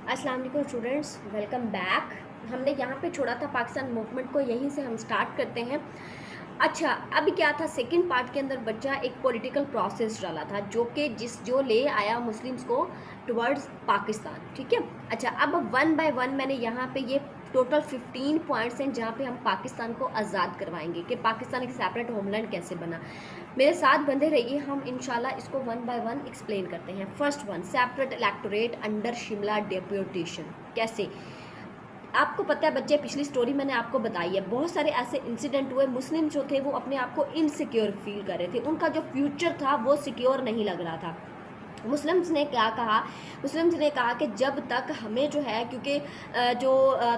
अस्सलाम वालेकुम students, welcome back. हमने यहाँ पे छोड़ा था पाकिस्तान मूवमेंट को, यहीं से हम स्टार्ट करते हैं। अच्छा, अभी क्या था, सेकंड पार्ट के अंदर बच्चा एक पॉलिटिकल प्रोसेस डाला था जो ले आया मुस्लिम्स को टुवर्ड्स पाकिस्तान। ठीक है। अच्छा, अब वन बाय वन मैंने यहाँ पे ये टोटल 15 पॉइंट्स हैं जहाँ पे हम पाकिस्तान को आज़ाद करवाएंगे कि पाकिस्तान एक सेपरेट होमलैंड कैसे बना। मेरे साथ बंधे रहिए, हम इंशाल्लाह इसको वन बाय वन एक्सप्लेन करते हैं। First one, separate electorate under Shimla deputation. कैसे? आपको पता है बच्चे, पिछली स्टोरी मैंने आपको बताई है, बहुत सारे ऐसे इंसिडेंट हुए, मुस्लिम जो थे वो अपने आप को इनसिक्योर फील कर रहे थे, उनका जो फ्यूचर था वो सिक्योर नहीं लग रहा था। मुस्लिम्स ने क्या कहा? मुस्लिम्स ने कहा कि जब तक हमें जो है, क्योंकि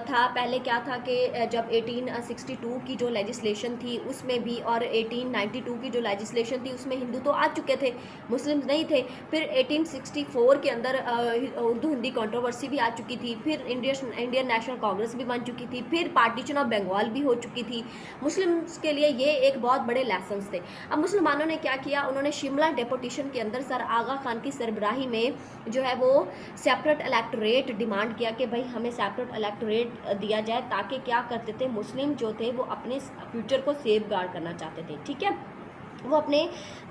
था पहले क्या था कि जब 1862 की जो लेजिस्लेशन थी उसमें भी और 1892 की जो लेजिस्लेशन थी उसमें हिंदू तो आ चुके थे, मुस्लिम्स नहीं थे। फिर 1864 के अंदर उर्दू हिंदी कंट्रोवर्सी भी आ चुकी थी, फिर इंडियन नेशनल कांग्रेस भी बन चुकी थी, फिर पार्टीशन ऑफ बंगाल भी हो चुकी थी। मुस्लिम्स के लिए ये एक बहुत बड़े लेसन्स थे। अब मुसलमानों ने क्या किया, उन्होंने शिमला डेपुटेशन के अंदर सर आगा खान की सरबराही में जो है वो सेपरेट इलेक्टोरेट डिमांड किया कि भाई हमें सेपरेट इलेक्टोरेट दिया जाए, ताकि क्या करते थे, मुस्लिम जो थे वो अपने फ्यूचर को सेफ गार्ड करना चाहते थे। ठीक है, वो अपने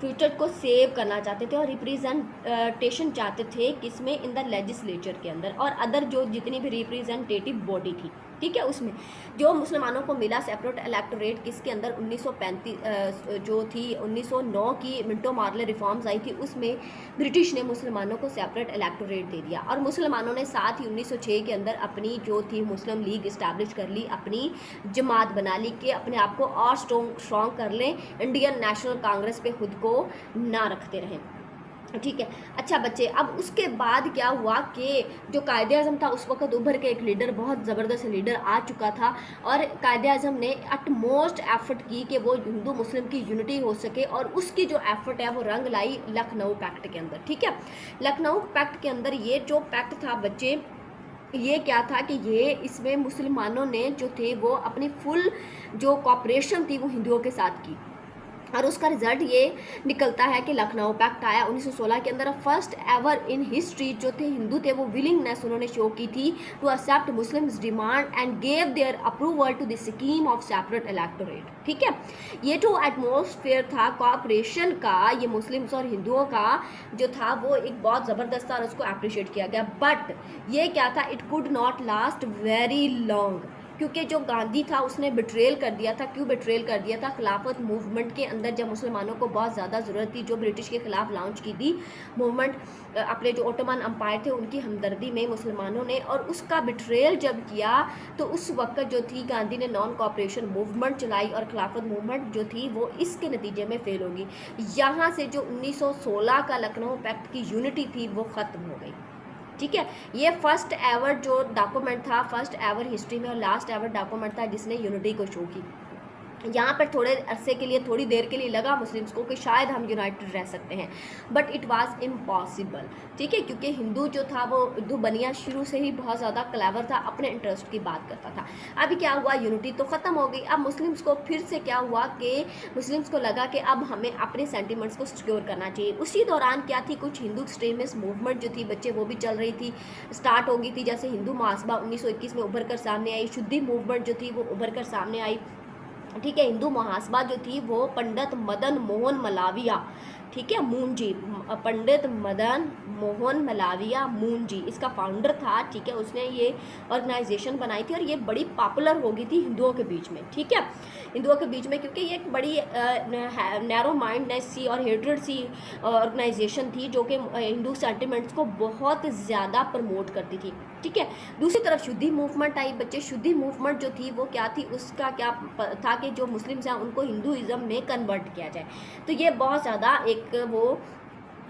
फ्यूचर को सेव करना चाहते थे और रिप्रेजेंटेशन चाहते थे किसमें, इन द लेजिस्लेचर के अंदर और अदर जो जितनी भी रिप्रेजेंटेटिव बॉडी थी। ठीक है, उसमें जो मुसलमानों को मिला सेपरेट इलेक्टोरेट किसके अंदर, 1935 जो थी 1909 की मिंटो मार्ले रिफॉर्म्स आई थी, उसमें ब्रिटिश ने मुसलमानों को सेपरेट इलेक्टोरेट दे दिया और मुसलमानों ने साथ ही 1906 के अंदर अपनी जो थी मुस्लिम लीग इस्टेब्लिश कर ली, अपनी जमात बना ली कि अपने आप को और स्ट्रॉन्ग कर लें, इंडियन नेशनल कांग्रेस पे खुद को ना रखते रहें। ठीक है। अच्छा बच्चे, अब उसके बाद क्या हुआ कि जो कायदे आज़म था उस वक्त उभर के एक लीडर, बहुत ज़बरदस्त लीडर आ चुका था और कायदे आज़म ने अटमोस्ट एफर्ट की कि वो हिंदू मुस्लिम की यूनिटी हो सके और उसकी जो एफर्ट है वो रंग लाई लखनऊ पैक्ट के अंदर। ठीक है, लखनऊ पैक्ट के अंदर ये जो पैक्ट था बच्चे, ये क्या था कि ये इसमें मुसलमानों ने जो थे वो अपनी फुल जो कॉपरेशन थी वो हिंदुओं के साथ की और उसका रिजल्ट ये निकलता है कि लखनऊ पैक्ट आया 1916 के अंदर। फर्स्ट एवर इन हिस्ट्री जो थे हिंदू थे वो विलिंगनेस उन्होंने शो की थी to accept Muslims demand and gave their approval to the scheme of separate electorate. ठीक है, ये जो एटमॉस्फेयर था कॉपरेशन का, ये मुस्लिम्स और हिंदुओं का जो था वो एक बहुत ज़बरदस्त था और उसको अप्रिशिएट किया गया। बट ये क्या था, it could not last very long, क्योंकि जो गांधी था उसने बिट्रेल कर दिया था। क्यों बिट्रेल कर दिया था? खिलाफत मूवमेंट के अंदर जब मुसलमानों को बहुत ज़्यादा ज़रूरत थी, जो ब्रिटिश के खिलाफ लॉन्च की थी मूवमेंट, अपने जो ओटोमन अम्पायर थे उनकी हमदर्दी में मुसलमानों ने, और उसका बिट्रेल जब किया तो उस वक्त जो थी गांधी ने नॉन कॉपरेशन मूवमेंट चलाई और खिलाफत मूवमेंट जो थी वो इसके नतीजे में फेल होगी। यहाँ से जो 1916 का लखनऊ पैक्ट की यूनिटी थी वो ख़त्म हो गई। ठीक है, ये फर्स्ट एवर जो डॉक्यूमेंट था, फर्स्ट एवर हिस्ट्री में और लास्ट एवर डॉक्यूमेंट था जिसने यूनिटी को शो की। यहाँ पर थोड़े अरसे के लिए, थोड़ी देर के लिए लगा मुस्लिम्स को कि शायद हम यूनाइटेड रह सकते हैं, बट इट वाज इम्पॉसिबल। ठीक है, क्योंकि हिंदू जो था वो हिंदू बनिया शुरू से ही बहुत ज़्यादा क्लेवर था, अपने इंटरेस्ट की बात करता था। अभी क्या हुआ, यूनिटी तो ख़त्म हो गई। अब मुस्लिम्स को फिर से क्या हुआ कि मुस्लिम्स को लगा कि अब हमें अपने सेंटिमेंट्स को सिक्योर करना चाहिए। उसी दौरान क्या थी, कुछ हिंदू एक्सट्रीमिस्ट मूवमेंट जो थी बच्चे वो भी चल रही थी, स्टार्ट हो गई थी। जैसे हिंदू महासभा 1921 में उभर कर सामने आई, शुद्धि मूवमेंट जो थी वो उभर कर सामने आई। ठीक है, हिंदू महासभा जो थी वो पंडित मदन मोहन मलाविया, ठीक है, मूंजी, पंडित मदन मोहन मलाविया मूंजी इसका फाउंडर था। ठीक है, उसने ये ऑर्गेनाइजेशन बनाई थी और ये बड़ी पॉपुलर हो गई थी हिंदुओं के बीच में। ठीक है, हिंदुओं के बीच में, क्योंकि ये एक बड़ी नैरो माइंडनेस सी और हेट्रेड सी ऑर्गेनाइजेशन थी जो कि हिंदू सेंटिमेंट्स को बहुत ज़्यादा प्रमोट करती थी। ठीक है, दूसरी तरफ शुद्धि मूवमेंट आई बच्चे। शुद्धि मूवमेंट जो थी वो क्या थी, उसका क्या था कि जो मुस्लिम्स हैं उनको हिंदुइज्म में कन्वर्ट किया जाए। तो ये बहुत ज़्यादा एक वो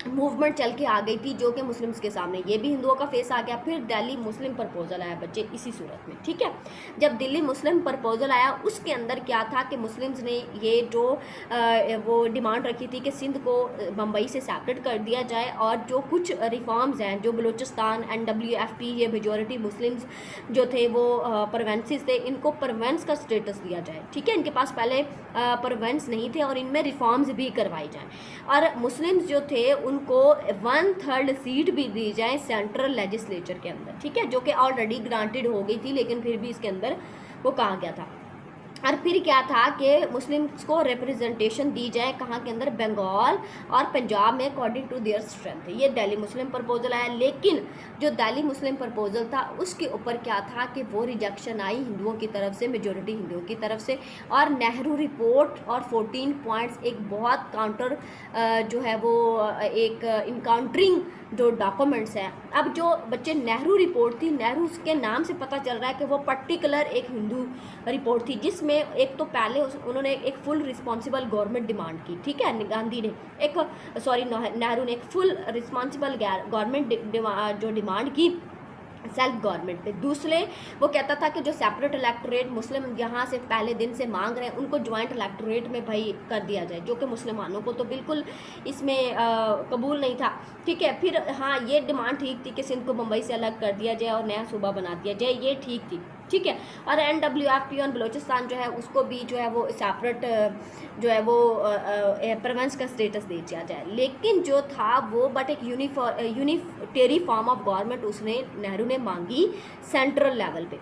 मूवमेंट चल के आ गई थी जो कि मुस्लिम्स के सामने, ये भी हिंदुओं का फेस आ गया। फिर दिल्ली मुस्लिम प्रपोजल आया बच्चे इसी सूरत में। ठीक है, जब दिल्ली मुस्लिम प्रपोजल आया उसके अंदर क्या था कि मुस्लिम्स ने ये जो वो डिमांड रखी थी कि सिंध को बम्बई से सेपरेट कर दिया जाए और जो कुछ रिफॉर्म्स हैं, जो बलूचिस्तान NWFP, ये मेजॉरिटी मुस्लिम्स जो थे वो प्रोवेंसेस थे, इनको प्रोवेंस का स्टेटस दिया जाए। ठीक है, इनके पास पहले प्रोवेंस नहीं थे और इनमें रिफॉर्म्स भी करवाई जाए। और मुस्लिम्स जो थे उनको 1/3 सीट भी दी जाए सेंट्रल लेजिस्लेचर के अंदर, ठीक है, जो कि ऑलरेडी ग्रांटेड हो गई थी, लेकिन फिर भी इसके अंदर वो कहा गया था। और फिर क्या था कि मुस्लिम्स को रिप्रेजेंटेशन दी जाए कहाँ के अंदर, बंगाल और पंजाब में अकॉर्डिंग टू देयर स्ट्रेंथ। ये दिल्ली मुस्लिम प्रपोजल आया, लेकिन जो दिल्ली मुस्लिम प्रपोजल था उसके ऊपर क्या था कि वो रिजेक्शन आई हिंदुओं की तरफ से, मेजोरिटी हिंदुओं की तरफ से। और नेहरू रिपोर्ट और 14 पॉइंट्स एक बहुत काउंटर जो है वो एक इनकाउंटरिंग जो डॉक्यूमेंट्स हैं। अब जो बच्चे नेहरू रिपोर्ट थी, नेहरू के नाम से पता चल रहा है कि वो पर्टिकुलर एक हिंदू रिपोर्ट थी, जिसमें एक तो पहले उन्होंने एक फुल रिस्पॉन्सिबल गवर्नमेंट डिमांड की, ठीक है, गांधी ने एक नेहरू ने एक फुल रिस्पॉन्सिबल गवर्नमेंट जो डिमांड की सेल्फ गवर्नमेंट पे। दूसरे वो कहता था कि जो सेपरेट इलेक्टोरेट मुस्लिम यहाँ से पहले दिन से मांग रहे हैं उनको ज्वाइंट इलेक्टोरेट में भाई कर दिया जाए, जो कि मुसलमानों को तो बिल्कुल इसमें कबूल नहीं था, ठीक है। फिर हाँ, ये डिमांड ठीक थी कि सिंध को मुंबई से अलग कर दिया जाए और नया सूबा बना दिया जाए, ये ठीक थी, ठीक है। और NWFP और बलोचिस्तान जो है उसको भी जो है वो सेपरेट जो है वो प्रोविंस का स्टेटस दे दिया जाए। लेकिन जो था वो बट एक यूनिटेरी फॉर्म ऑफ गवर्नमेंट उसने नेहरू ने मांगी सेंट्रल लेवल पे,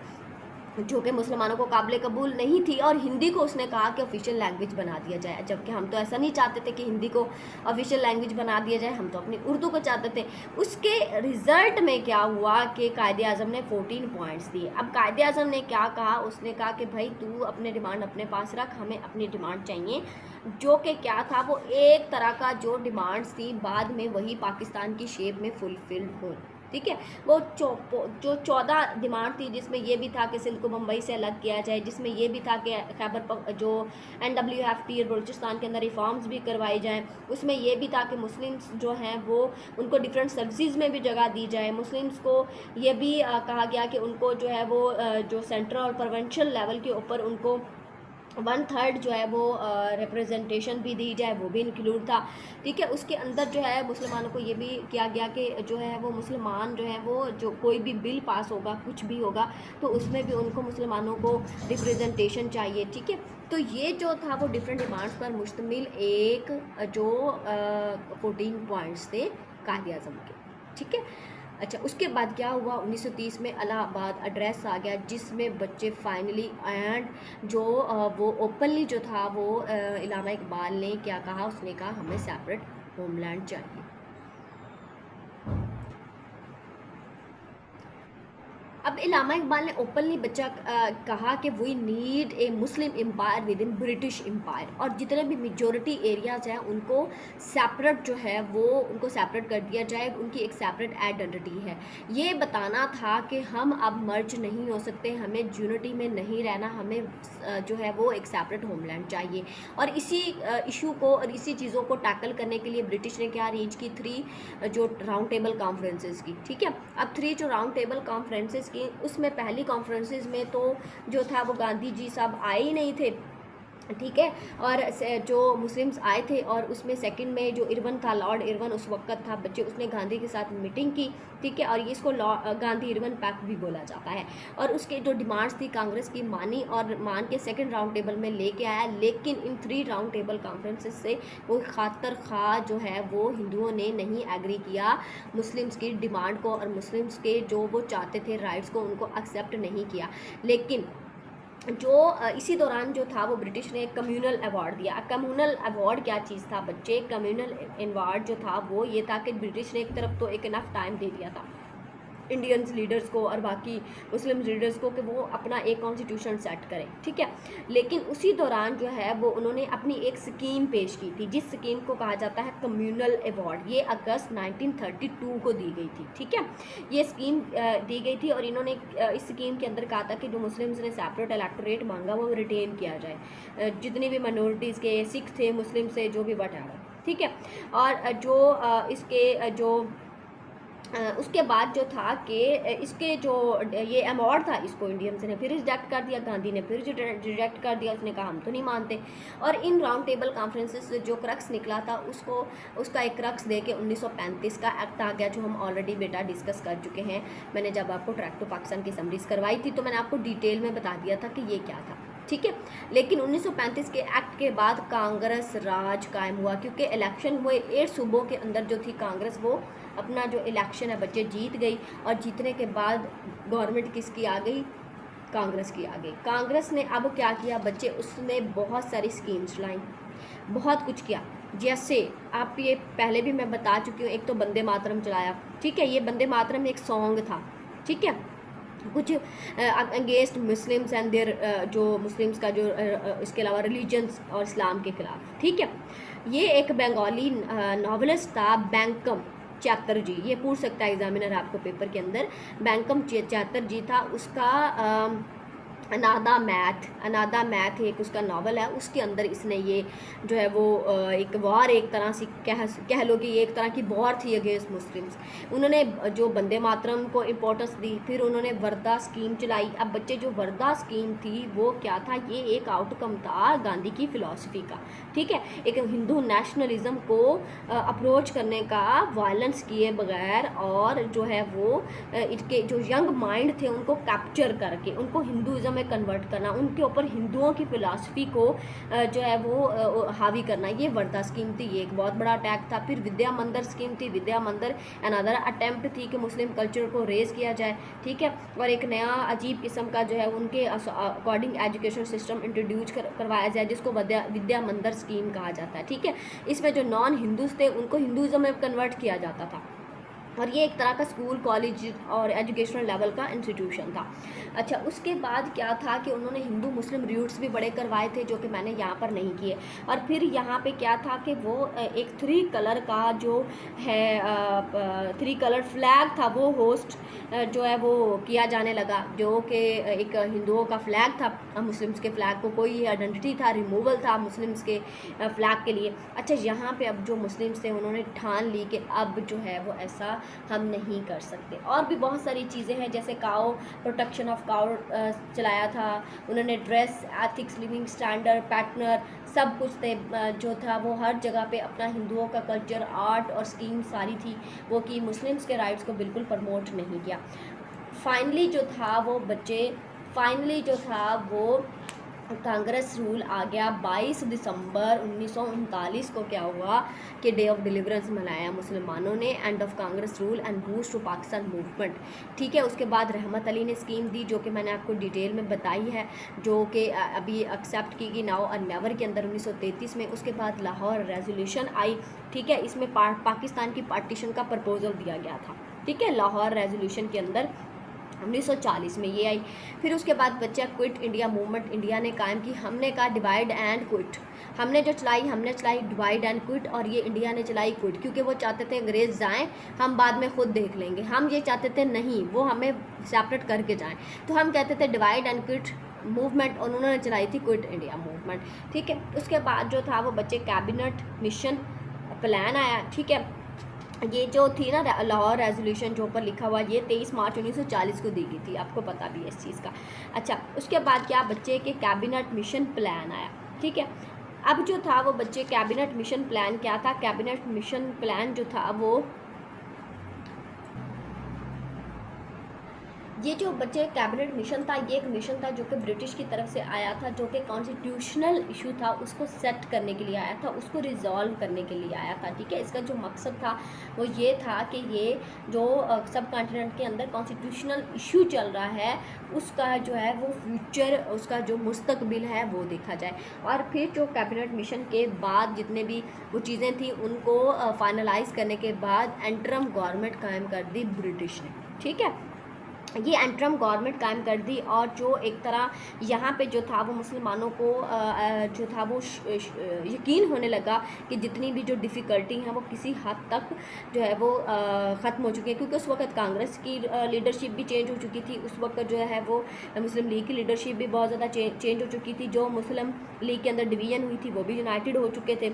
जो कि मुसलमानों को काबिल कबूल नहीं थी। और हिंदी को उसने कहा कि ऑफिशियल लैंग्वेज बना दिया जाए, जबकि हम तो ऐसा नहीं चाहते थे कि हिंदी को ऑफिशियल लैंग्वेज बना दिया जाए, हम तो अपनी उर्दू को चाहते थे। उसके रिज़ल्ट में क्या हुआ कि कायदे आज़म ने 14 पॉइंट्स दिए। अब कायदे आज़म ने क्या कहा, उसने कहा कि भाई तू अपने डिमांड अपने पास रख, हमें अपनी डिमांड चाहिए, जो कि क्या था वो एक तरह का जो डिमांड्स थी बाद में वही पाकिस्तान की शेप में फुलफिल्ड हो, ठीक है। वो जो 14 डिमांड थी, जिसमें ये भी था कि सिंध को मुंबई से अलग किया जाए, जिसमें ये भी था कि खैबर जो NWFP और बलूचिस्तान के अंदर रिफॉर्म्स भी करवाई जाएं, उसमें ये भी था कि मुस्लिम्स जो हैं वो उनको डिफरेंट सर्विसेज में भी जगह दी जाए। मुस्लिम्स को ये भी कहा गया कि उनको जो है वो जो सेंट्रल और प्रोविंशियल लेवल के ऊपर उनको 1/3 जो है वो रिप्रेजेंटेशन भी दी जाए, वो भी इंक्लूड था, ठीक है। उसके अंदर जो है मुसलमानों को ये भी किया गया कि जो है वो मुसलमान जो है वो जो कोई भी बिल पास होगा, कुछ भी होगा, तो उसमें भी उनको मुसलमानों को रिप्रेजेंटेशन चाहिए, ठीक है। तो ये जो था वो डिफरेंट डिमांड्स पर मुश्तमिल एक जो 14 पॉइंट्स थे कायदे आज़म के, ठीक है। अच्छा, उसके बाद क्या हुआ, 1930 में इलाहाबाद एड्रेस आ गया, जिसमें बच्चे फाइनली एंड जो वो ओपनली जो था वो इलामा इकबाल ने क्या कहा, उसने कहा हमें सेपरेट होमलैंड चाहिए। अब इलामा इकबाल ने ओपनली बच्चा कहा कि we need a Muslim empire within British empire, और जितने भी मेजॉरिटी एरियाज़ हैं उनको सेपरेट जो है वो उनको सेपरेट कर दिया जाए, उनकी एक सेपरेट आइडेंटिटी है। ये बताना था कि हम अब मर्ज नहीं हो सकते, हमें यूनिटी में नहीं रहना, हमें जो है वो एक सेपरेट होमलैंड चाहिए। और इसी इशू को और इसी चीज़ों को टैकल करने के लिए ब्रिटिश ने क्या अरेंज की, 3 जो राउंड टेबल कॉन्फ्रेंसेस की, ठीक है। अब 3 जो राउंड टेबल कॉन्फ्रेंसेस की, उसमें पहली कॉन्फ्रेंसेस में तो जो था वो गांधी जी साहब आए ही नहीं थे, ठीक है, और जो मुस्लिम्स आए थे। और उसमें सेकंड में जो इरवन था, लॉर्ड इरवन उस वक्त था बच्चे, उसने गांधी के साथ मीटिंग की, ठीक है, और ये इसको गांधी इरवन पैक्ट भी बोला जाता है। और उसके जो डिमांड्स थी कांग्रेस की मानी और मान के सेकंड राउंड टेबल में लेके आया। लेकिन इन 3 राउंड टेबल कॉन्फ्रेंसेस से वो खातर खा जो है वो हिंदुओं ने नहीं एग्री किया मुस्लिम्स की डिमांड को, और मुस्लिम्स के जो वो चाहते थे राइट्स को उनको एक्सेप्ट नहीं किया। लेकिन जो इसी दौरान जो था वो ब्रिटिश ने कम्युनल अवार्ड दिया। कम्युनल अवार्ड क्या चीज़ था बच्चे, कम्युनल अवार्ड जो था वो ये था कि ब्रिटिश ने एक तरफ तो एक इनफ टाइम दे दिया था इंडियंस लीडर्स को और बाकी मुस्लिम लीडर्स को कि वो अपना एक कॉन्स्टिट्यूशन सेट करें, ठीक है। लेकिन उसी दौरान जो है वो उन्होंने अपनी एक स्कीम पेश की थी, जिस स्कीम को कहा जाता है कम्युनल अवार्ड। ये अगस्त 1932 को दी गई थी, ठीक है। ये स्कीम दी गई थी और इन्होंने इस स्कीम के अंदर कहा था कि जो मुस्लिम्स ने सेपरेट इलेक्टोरेट मांगा वो रिटेन किया जाए, जितनी भी माइनॉरिटीज़ के, सिख थे, मुस्लिम से, जो भी वटएवर, ठीक है। और जो इसके जो उसके बाद जो था कि इसके जो ये अवार्ड था इसको इंडियंस ने फिर रिजेक्ट कर दिया, गांधी ने फिर रिजेक्ट कर दिया, उसने कहा हम तो नहीं मानते। और इन राउंड टेबल कॉन्फ्रेंसेस से जो क्रक्स निकला था उसका एक क्रक्स दे के 1935 का एक्ट आ गया, जो हम ऑलरेडी बेटा डिस्कस कर चुके हैं। मैंने जब आपको ट्रैक टू पाकिस्तान की समरीज करवाई थी तो मैंने आपको डिटेल में बता दिया था कि ये क्या था, ठीक है। लेकिन 1935 के एक्ट के बाद कांग्रेस राज कायम हुआ, क्योंकि इलेक्शन हुए 8 सूबों के अंदर जो थी कांग्रेस, वो अपना जो इलेक्शन है बच्चे जीत गई, और जीतने के बाद गवर्नमेंट किसकी आ गई, कांग्रेस की आ गई। कांग्रेस ने अब क्या किया बच्चे, उसने बहुत सारी स्कीम्स लाई, बहुत कुछ किया। जैसे आप ये पहले भी मैं बता चुकी हूँ, एक तो वंदे मातरम चलाया, ठीक है। ये वंदे मातरम एक सॉन्ग था, ठीक है, कुछ अगेंस्ट मुस्लिम्स एंड देयर, जो मुस्लिम्स का जो इसके अलावा रिलीजन्स और इस्लाम के खिलाफ, ठीक है। ये एक बंगाली नॉवलिस्ट था, बैंकम चैटर्जी, ये पूछ सकता है एग्जामिनर आपको पेपर के अंदर। बैंकम चैटर्जी था, उसका अनादा मैथ एक उसका नावल है, उसके अंदर इसने ये जो है वो एक वॉर, एक तरह से कह लो कि ये एक तरह की वॉर थी अगेंस्ट मुस्लिम्स। उन्होंने जो वंदे मातरम को इम्पोर्टेंस दी, फिर उन्होंने वर्धा स्कीम चलाई। अब बच्चे जो वर्धा स्कीम थी वो क्या था, ये एक आउटकम था गांधी की फ़िलॉसफी का, ठीक है, एक हिंदू नेशनलिज्म को अप्रोच करने का, वायलेंस किए बगैर, और जो है वो इनके जो यंग माइंड थे उनको कैप्चर करके उनको हिंदुज़म में कन्वर्ट करना, उनके ऊपर हिंदुओं की फ़िलासफ़ी को जो है वो हावी करना, ये वर्धा स्कीम थी। ये एक बहुत बड़ा अटैक था। फिर विद्या मंदिर स्कीम थी। विद्या मंदिर अनदर अटैम्प्ट थी कि मुस्लिम कल्चर को रेज़ किया जाए, ठीक है, और एक नया अजीब किस्म का जो है उनके अकॉर्डिंग एजुकेशन सिस्टम इंट्रोड्यूस करवाया जाए, जिसको विद्या मंदिर स्कीम कहा जाता है, ठीक है। इसमें जो नॉन हिंदूज़ थे उनको हिंदुज़म में कन्वर्ट किया जाता था, और ये एक तरह का स्कूल, कॉलेज और एजुकेशनल लेवल का इंस्टीट्यूशन था। अच्छा, उसके बाद क्या था कि उन्होंने हिंदू मुस्लिम रूट्स भी बड़े करवाए थे, जो कि मैंने यहाँ पर नहीं किए। और फिर यहाँ पे क्या था कि वो एक 3 कलर का जो है 3 कलर फ्लैग था, वो होस्ट जो है वो किया जाने लगा, जो कि एक हिंदुओं का फ्लैग था, मुस्लिम्स के फ्लैग को कोई आइडेंटिटी था, रिमूवल था मुस्लिम्स के फ्लैग के लिए। अच्छा, यहाँ पे अब जो मुस्लिम्स थे उन्होंने ठान ली कि अब जो है वो ऐसा हम नहीं कर सकते। और भी बहुत सारी चीज़ें हैं, जैसे काओ, प्रोटेक्शन ऑफ काओ चलाया था उन्होंने, ड्रेस एथिक्स, लिविंग स्टैंडर्ड, पैटर्नर, सब कुछ थे जो था वो हर जगह पे अपना हिंदुओं का कल्चर, आर्ट और स्कीम सारी थी वो, कि मुस्लिम्स के राइट्स को बिल्कुल प्रमोट नहीं किया। फाइनली जो था वो बच्चे, फाइनली जो था वो कांग्रेस रूल आ गया। 22 दिसंबर 1939 को क्या हुआ कि डे ऑफ डिलीवरेंस मनाया मुसलमानों ने, end of Congress rule and boost to Pakistan movement, ठीक है। उसके बाद रहमत अली ने स्कीम दी, जो कि मैंने आपको डिटेल में बताई है, जो कि अभी एक्सेप्ट की गई नाउ और नेवर के अंदर 1933 में। उसके बाद लाहौर रेजोल्यूशन आई, ठीक है, इसमें पाकिस्तान की पार्टीशन का प्रपोजल दिया गया था, ठीक है, लाहौर रेजोल्यूशन के अंदर 1940 में ये आई। फिर उसके बाद बच्चा क्विट इंडिया मूवमेंट इंडिया ने कायम की। हमने कहा डिवाइड एंड क्विट, हमने चलाई डिवाइड एंड क्विट, और ये इंडिया ने चलाई क्विट, क्योंकि वो चाहते थे अंग्रेज़ जाएं, हम बाद में खुद देख लेंगे। हम ये चाहते थे नहीं, वो हमें सेपरेट करके जाएं, तो हम कहते थे डिवाइड एंड क्विट मूवमेंट, और उन्होंने चलाई थी क्विट इंडिया मूवमेंट, ठीक है। उसके बाद जो था वो बच्चे कैबिनेट मिशन प्लान आया, ठीक है। ये जो थी ना लाहौर रेजोल्यूशन जो ऊपर लिखा हुआ, ये 23 मार्च 1940 को दी गई थी, आपको पता भी है इस चीज़ का। अच्छा, उसके बाद क्या बच्चे के कैबिनेट मिशन प्लान आया, ठीक है। अब जो था वो बच्चे कैबिनेट मिशन प्लान क्या था, कैबिनेट मिशन प्लान जो था वो, ये जो बच्चे कैबिनेट मिशन था, ये एक मिशन था जो कि ब्रिटिश की तरफ से आया था, जो कि कॉन्स्टिट्यूशनल इशू था उसको सेट करने के लिए आया था, उसको रिजॉल्व करने के लिए आया था, ठीक है। इसका जो मकसद था वो ये था कि ये जो सब कॉन्टिनेंट के अंदर कॉन्स्टिट्यूशनल इशू चल रहा है, उसका जो है वो फ्यूचर, उसका जो मुस्तकबिल है वो देखा जाए। और फिर जो कैबिनेट मिशन के बाद जितने भी वो चीज़ें थी उनको फाइनलाइज करने के बाद एंटरम गवर्नमेंट कायम कर दी ब्रिटिश ने, ठीक है। ये एंटरम गवर्नमेंट कायम कर दी, और जो एक तरह यहाँ पे जो था वो मुसलमानों को जो था वो यकीन होने लगा कि जितनी भी जो डिफ़िकल्टी हैं वो किसी हद तक जो है वो ख़त्म हो चुकी है, क्योंकि उस वक्त कांग्रेस की लीडरशिप भी चेंज हो चुकी थी। उस वक्त जो है वो मुस्लिम लीग की लीडरशिप भी बहुत ज़्यादा चेंज हो चुकी थी। जो मुस्लिम लीग के अंदर डिवीज़न हुई थी वो भी यूनाइटेड हो चुके थे,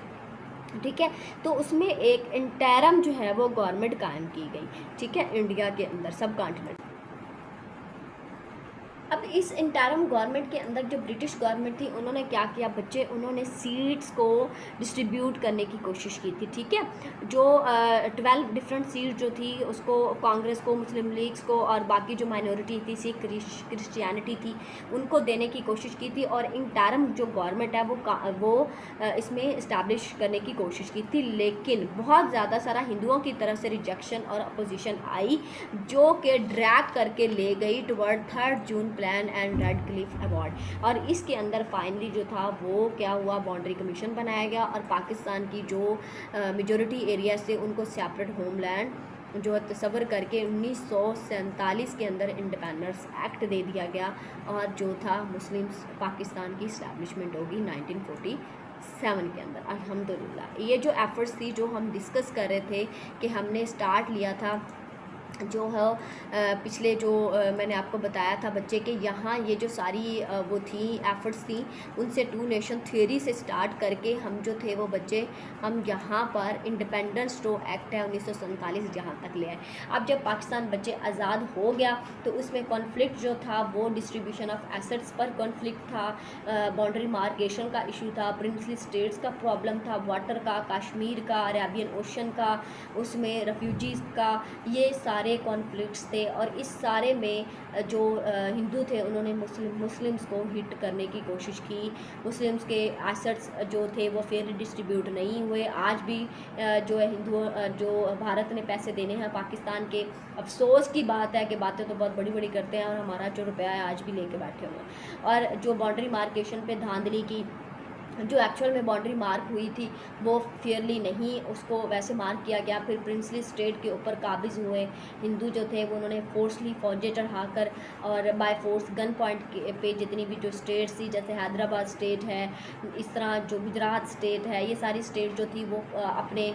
ठीक है। तो उसमें एक इंटरम जो है वो गवर्नमेंट कायम की गई, ठीक है, इंडिया के अंदर सब कॉन्टिनेंट। अब इस इंटरिम गवर्नमेंट के अंदर जो ब्रिटिश गवर्नमेंट थी, उन्होंने क्या किया बच्चे, उन्होंने सीट्स को डिस्ट्रीब्यूट करने की कोशिश की थी, ठीक है। जो 12 डिफरेंट सीट जो थी उसको कांग्रेस को, मुस्लिम लीग्स को और बाकी जो माइनॉरिटी थी, सिख क्रिश्चियनिटी थी, उनको देने की कोशिश की थी। और इंटरिम जो गवर्नमेंट है वो इसमें इस्टेब्लिश करने की कोशिश की थी, लेकिन बहुत ज़्यादा सारा हिंदुओं की तरफ से रिजेक्शन और अपोजिशन आई, जो कि ड्रैग करके ले गई toward 3 June plan and red Cliff award. और इसके अंदर फाइनली जो था वो क्या हुआ, बाउंड्री कमीशन बनाया गया और पाकिस्तान की जो मेजॉरिटी एरिया से उनको सेपरेट होमलैंड जो तस्वर करके 1947 के अंदर इंडिपेंडेंस एक्ट दे दिया गया। और जो था मुस्लिम पाकिस्तान की इस्टेब्लिशमेंट होगी 1947 के अंदर, अल्हम्दुलिल्लाह। ये जो एफर्ट्स थी जो हम डिस्कस कर रहे थे कि हमने स्टार्ट लिया था, जो है पिछले जो मैंने आपको बताया था बच्चे के, यहाँ ये जो सारी वो थी एफर्ट्स थी, उनसे 2 नेशन थ्योरी से स्टार्ट करके हम जो थे वो बच्चे, हम यहाँ पर इंडिपेंडेंस जो एक्ट है 1947 जहाँ तक ले आए। अब जब पाकिस्तान बच्चे आज़ाद हो गया तो उसमें कॉन्फ्लिक्ट जो था वो डिस्ट्रीब्यूशन ऑफ एसेट्स पर कॉन्फ्लिक्ट था, बाउंड्री मार्केशन का इशू था, प्रिंसली स्टेट्स का प्रॉब्लम था, वाटर का, कश्मीर का, अरेबियन ओशन का, उसमें रेफ्यूजीज़ का, ये सारे कॉन्फ्लिक्ट्स थे। और इस सारे में जो हिंदू थे उन्होंने मुस्लिम्स को हिट करने की कोशिश की। मुस्लिम्स के एसेट्स जो थे वो फेयर डिस्ट्रीब्यूट नहीं हुए। आज भी जो है हिंदुओं जो भारत ने पैसे देने हैं पाकिस्तान के, अफसोस की बात है कि बातें तो बहुत बड़ी बड़ी करते हैं और हमारा जो रुपया है आज भी लेके बैठे हुए हैं। और जो बाउंड्री मार्केशन पे धांधली की, जो एक्चुअल में बाउंड्री मार्क हुई थी वो फेयरली नहीं उसको वैसे मार्क किया गया। फिर प्रिंसली स्टेट के ऊपर काबिज हुए हिंदू जो थे वो, उन्होंने फोर्सली फौजें चढ़ाकर और बाय फोर्स गन पॉइंट पे जितनी भी जो स्टेट्स थी, जैसे हैदराबाद स्टेट है, इस तरह जो गुजरात स्टेट है, ये सारी स्टेट जो थी वो अपने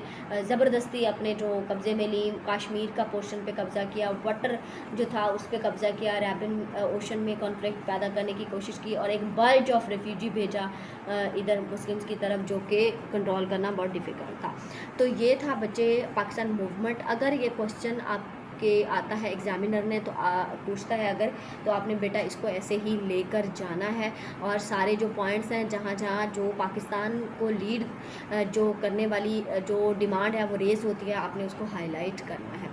ज़बरदस्ती अपने जो कब्ज़े में ली। कश्मीर का पोर्शन पे कब्ज़ा किया, वाटर जो था उस पर कब्ज़ा किया, अरेबियन ओशन में कॉन्फ्लिक्ट पैदा करने की कोशिश की और एक बल्ज ऑफ रेफ्यूजी भेजा इधर मुस्लिम्स की तरफ, जो कि कंट्रोल करना बहुत डिफ़िकल्ट था। तो ये था बच्चे पाकिस्तान मूवमेंट। अगर ये क्वेश्चन आपके आता है एग्जामिनर ने तो पूछता है अगर, तो आपने बेटा इसको ऐसे ही लेकर जाना है और सारे जो पॉइंट्स हैं जहाँ जहाँ जो पाकिस्तान को लीड जो करने वाली जो डिमांड है वो रेज़ होती है, आपने उसको हाईलाइट करना है।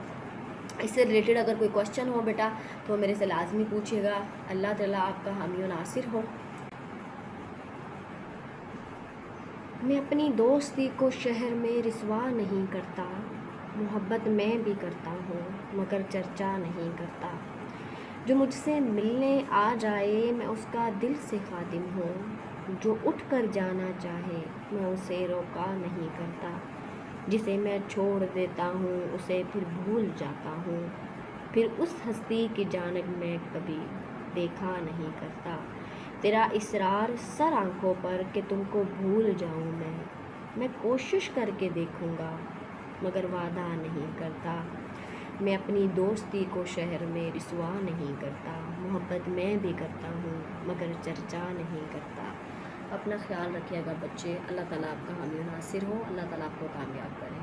इससे रिलेटेड अगर कोई क्वेश्चन हो बेटा तो मेरे से लाजमी पूछिएगा। अल्लाह ताला आपका हामी और नासिर हो। मैं अपनी दोस्ती को शहर में रिसवा नहीं करता, मोहब्बत मैं भी करता हूँ मगर चर्चा नहीं करता। जो मुझसे मिलने आ जाए मैं उसका दिल से खादिम हूँ, जो उठ कर जाना चाहे मैं उसे रोका नहीं करता। जिसे मैं छोड़ देता हूँ उसे फिर भूल जाता हूँ, फिर उस हस्ती की जानिब मैं कभी देखा नहीं करता। तेरा इसरार सर आँखों पर कि तुमको भूल जाऊँ मैं कोशिश करके देखूँगा मगर वादा नहीं करता। मैं अपनी दोस्ती को शहर में रिसवा नहीं करता, मोहब्बत मैं भी करता हूँ मगर चर्चा नहीं करता। अपना ख्याल रखिएगा बच्चे। अल्लाह ताला आपका हामी नासिर हो, अल्लाह ताला आपको कामयाब करे।